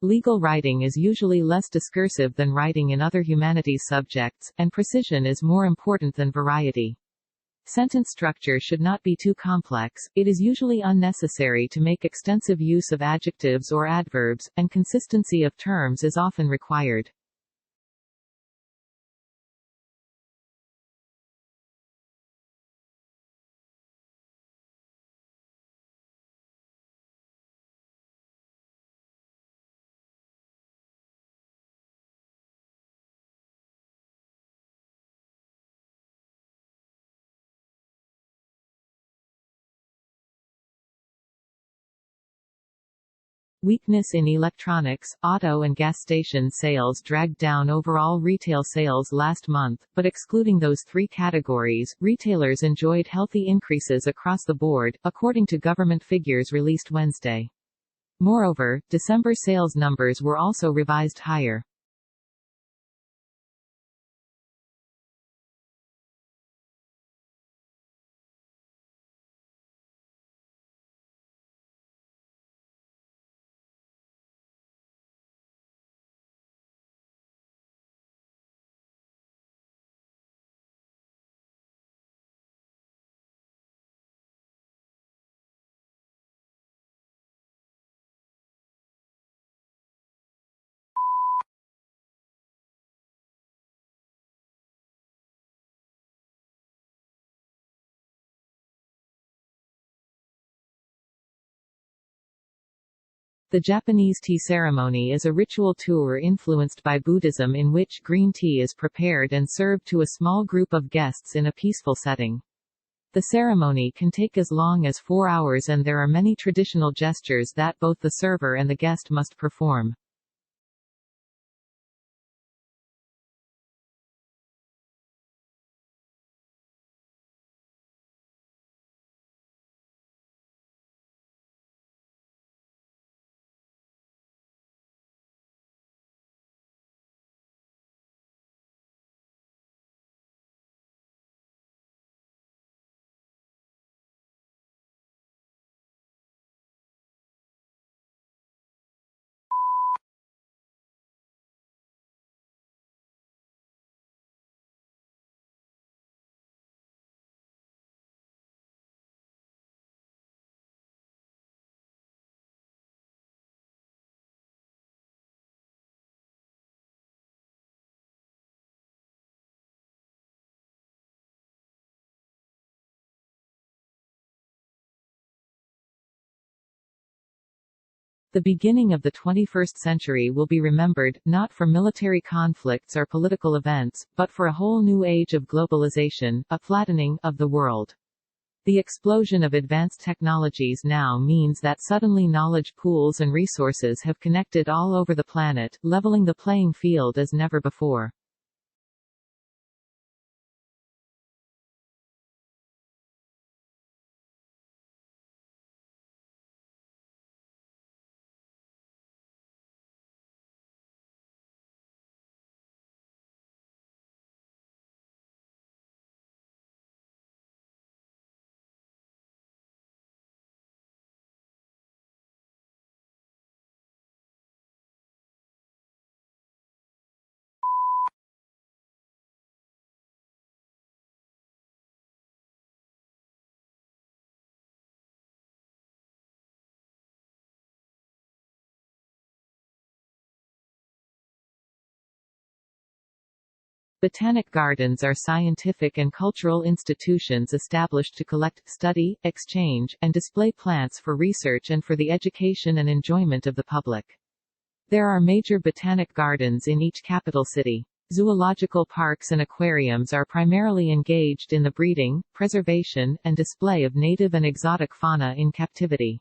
Legal writing is usually less discursive than writing in other humanities subjects, and precision is more important than variety. Sentence structure should not be too complex, it is usually unnecessary to make extensive use of adjectives or adverbs, and consistency of terms is often required. Weakness in electronics, auto and gas station sales dragged down overall retail sales last month, but excluding those three categories, retailers enjoyed healthy increases across the board, according to government figures released Wednesday. Moreover, December sales numbers were also revised higher. The Japanese tea ceremony is a ritual tour influenced by Buddhism in which green tea is prepared and served to a small group of guests in a peaceful setting. The ceremony can take as long as 4 hours and there are many traditional gestures that both the server and the guest must perform. The beginning of the 21st century will be remembered, not for military conflicts or political events, but for a whole new age of globalization, a flattening of the world. The explosion of advanced technologies now means that suddenly knowledge pools and resources have connected all over the planet, leveling the playing field as never before. Botanic gardens are scientific and cultural institutions established to collect, study, exchange, and display plants for research and for the education and enjoyment of the public. There are major botanic gardens in each capital city. Zoological parks and aquariums are primarily engaged in the breeding, preservation, and display of native and exotic fauna in captivity.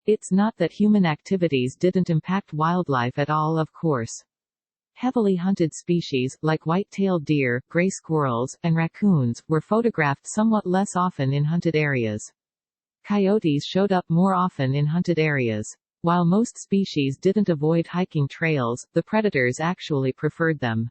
It's not that human activities didn't impact wildlife at all, of course. Heavily hunted species, like white-tailed deer, gray squirrels, and raccoons, were photographed somewhat less often in hunted areas. Coyotes showed up more often in hunted areas. While most species didn't avoid hiking trails, the predators actually preferred them.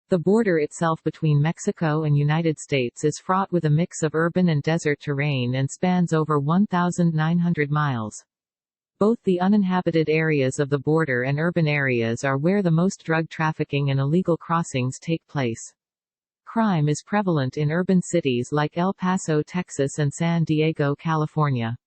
The border itself between Mexico and United States is fraught with a mix of urban and desert terrain and spans over 1,900 miles. Both the uninhabited areas of the border and urban areas are where the most drug trafficking and illegal crossings take place. Crime is prevalent in urban cities like El Paso, Texas and San Diego, California.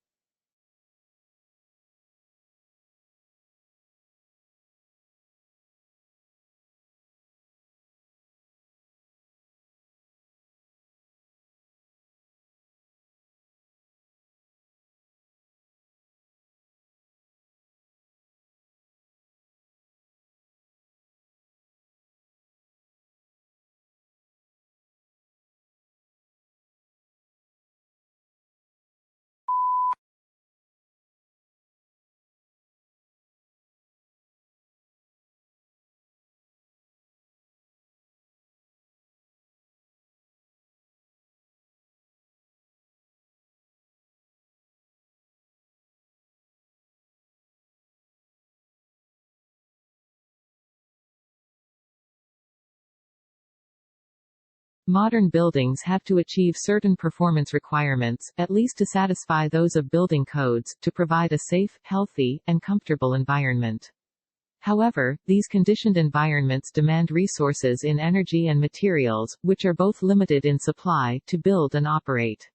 Modern buildings have to achieve certain performance requirements, at least to satisfy those of building codes, to provide a safe, healthy, and comfortable environment. However, these conditioned environments demand resources in energy and materials, which are both limited in supply, to build and operate.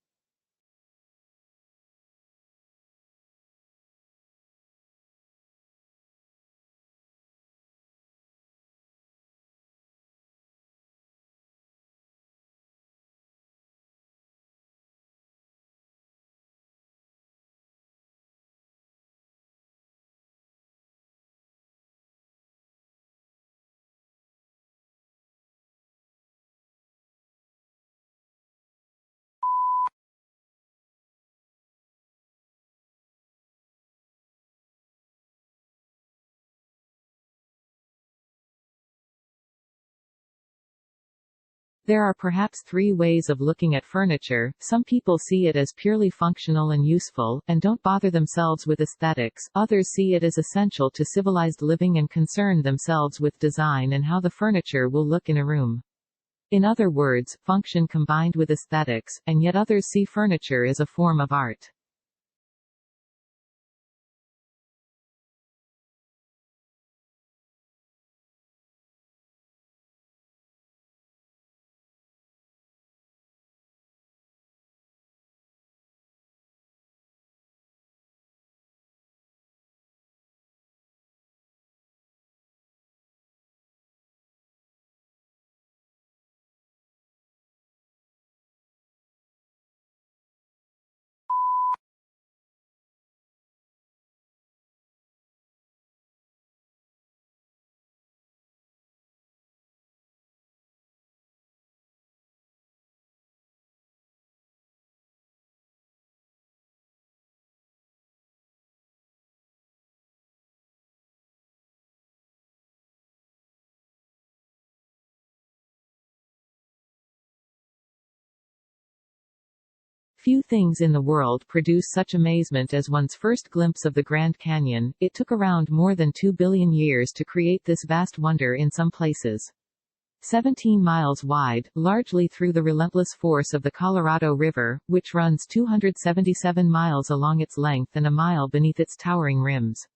There are perhaps three ways of looking at furniture. Some people see it as purely functional and useful, and don't bother themselves with aesthetics. Others see it as essential to civilized living and concern themselves with design and how the furniture will look in a room. In other words, function combined with aesthetics, and yet others see furniture as a form of art. Few things in the world produce such amazement as one's first glimpse of the Grand Canyon. It took around more than 2 billion years to create this vast wonder in some places. 17 miles wide, largely through the relentless force of the Colorado River, which runs 277 miles along its length and a mile beneath its towering rims.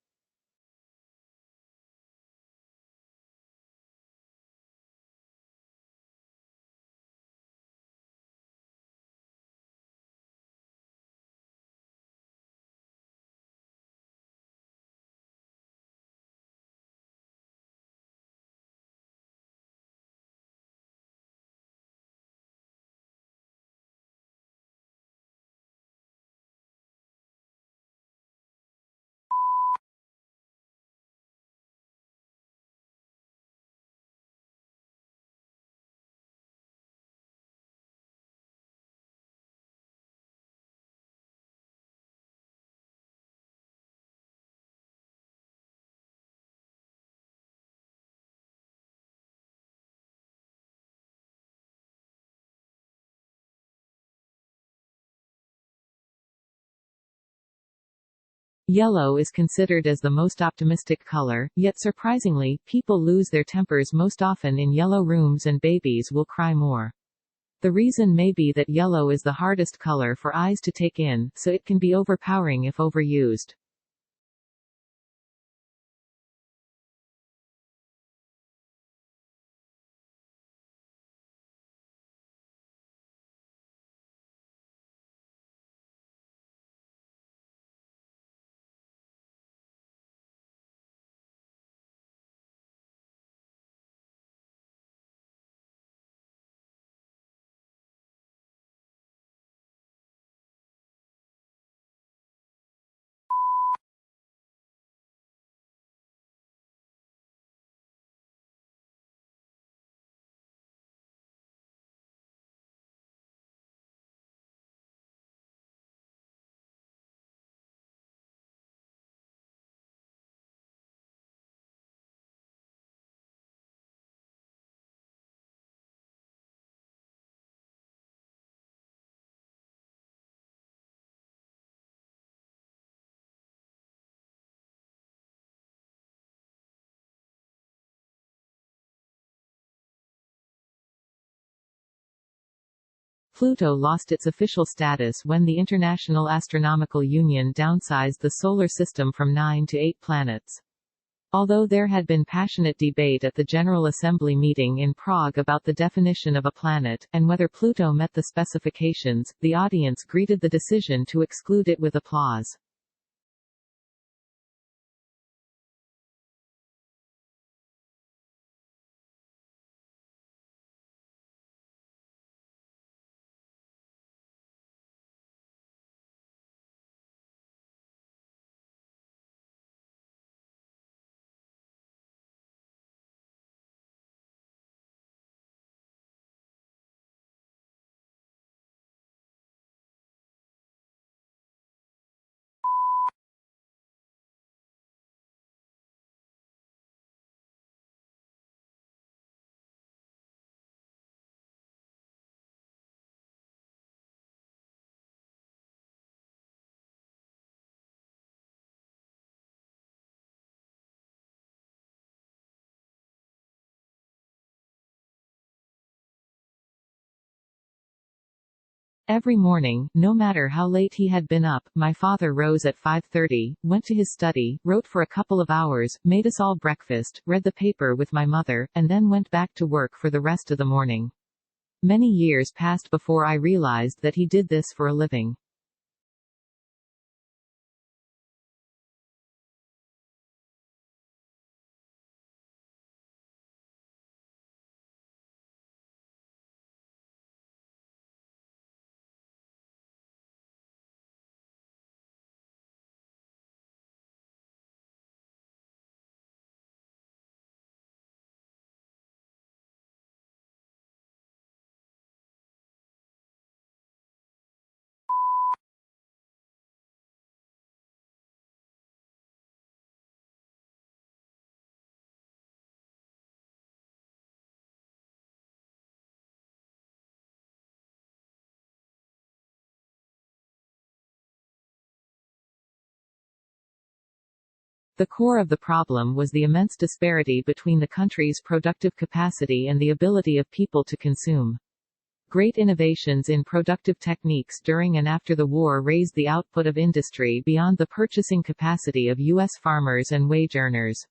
Yellow is considered as the most optimistic color, yet surprisingly, people lose their tempers most often in yellow rooms and babies will cry more. The reason may be that yellow is the hardest color for eyes to take in, so it can be overpowering if overused. Pluto lost its official status when the International Astronomical Union downsized the Solar System from 9 to 8 planets. Although there had been passionate debate at the General Assembly meeting in Prague about the definition of a planet, and whether Pluto met the specifications, the audience greeted the decision to exclude it with applause. Every morning, no matter how late he had been up, my father rose at 5:30, went to his study, wrote for a couple of hours, made us all breakfast, read the paper with my mother, and then went back to work for the rest of the morning. Many years passed before I realized that he did this for a living. The core of the problem was the immense disparity between the country's productive capacity and the ability of people to consume. Great innovations in productive techniques during and after the war raised the output of industry beyond the purchasing capacity of U.S. farmers and wage earners.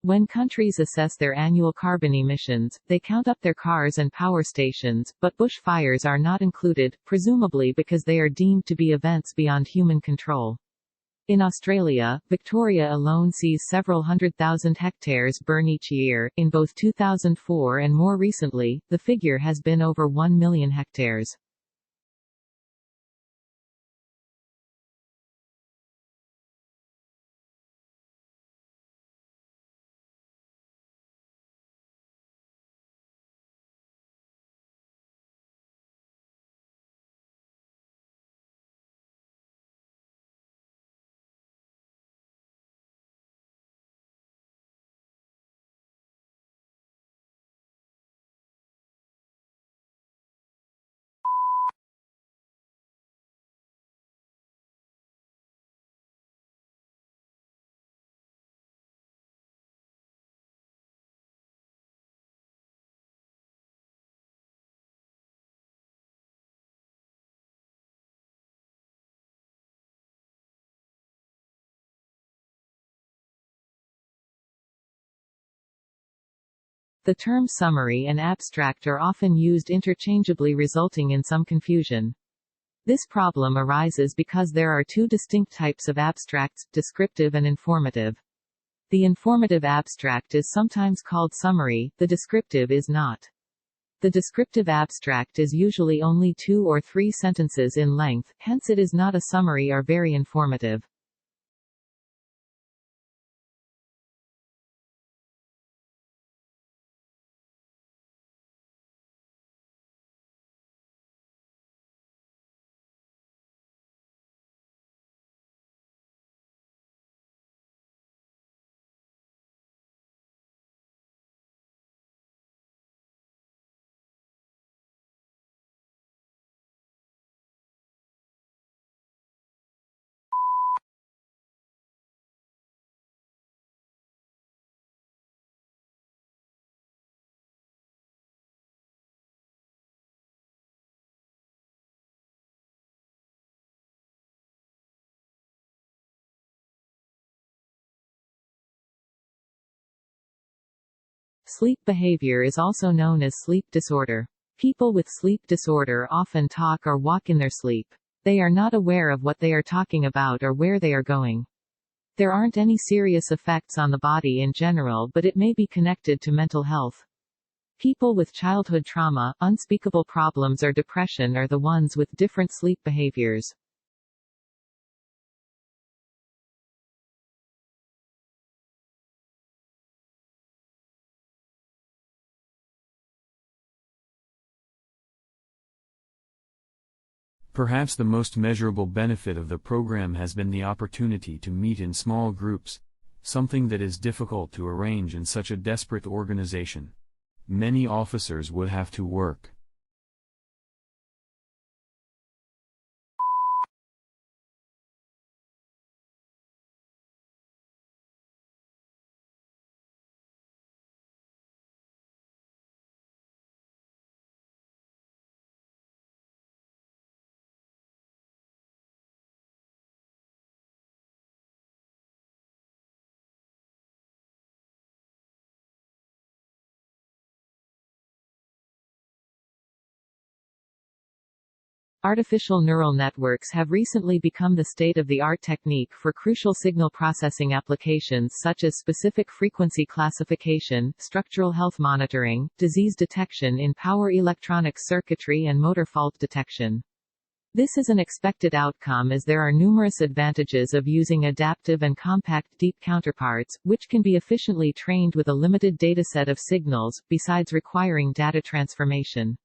When countries assess their annual carbon emissions, they count up their cars and power stations, but bushfires are not included, presumably because they are deemed to be events beyond human control. In Australia, Victoria alone sees several 100,000 hectares burn each year. In both 2004 and more recently, the figure has been over 1 million hectares. The term summary and abstract are often used interchangeably, resulting in some confusion. This problem arises because there are two distinct types of abstracts, descriptive and informative. The informative abstract is sometimes called summary, the descriptive is not. The descriptive abstract is usually only 2 or 3 sentences in length, hence it is not a summary or very informative. Sleep behavior is also known as sleep disorder. People with sleep disorder often talk or walk in their sleep. They are not aware of what they are talking about or where they are going. There aren't any serious effects on the body in general, but it may be connected to mental health. People with childhood trauma, unspeakable problems or depression are the ones with different sleep behaviors. Perhaps the most measurable benefit of the program has been the opportunity to meet in small groups, something that is difficult to arrange in such a desperate organization. Many officers would have to work. Artificial neural networks have recently become the state-of-the-art technique for crucial signal processing applications such as specific frequency classification, structural health monitoring, disease detection in power electronic circuitry and motor fault detection. This is an expected outcome as there are numerous advantages of using adaptive and compact deep counterparts, which can be efficiently trained with a limited dataset of signals, besides requiring data transformation.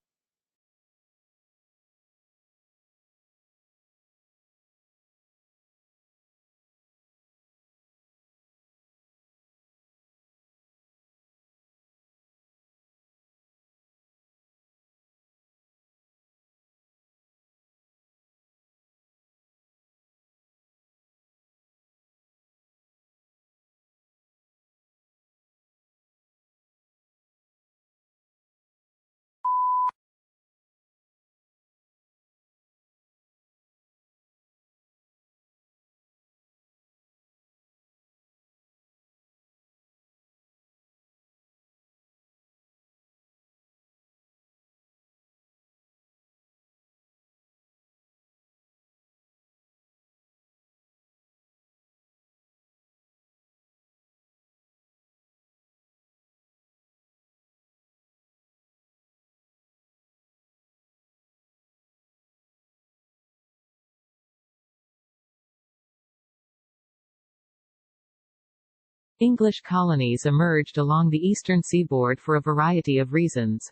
English colonies emerged along the eastern seaboard for a variety of reasons.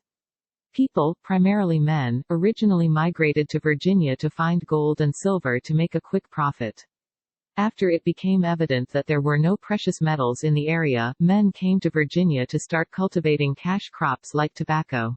People, primarily men, originally migrated to Virginia to find gold and silver to make a quick profit. After it became evident that there were no precious metals in the area, men came to Virginia to start cultivating cash crops like tobacco.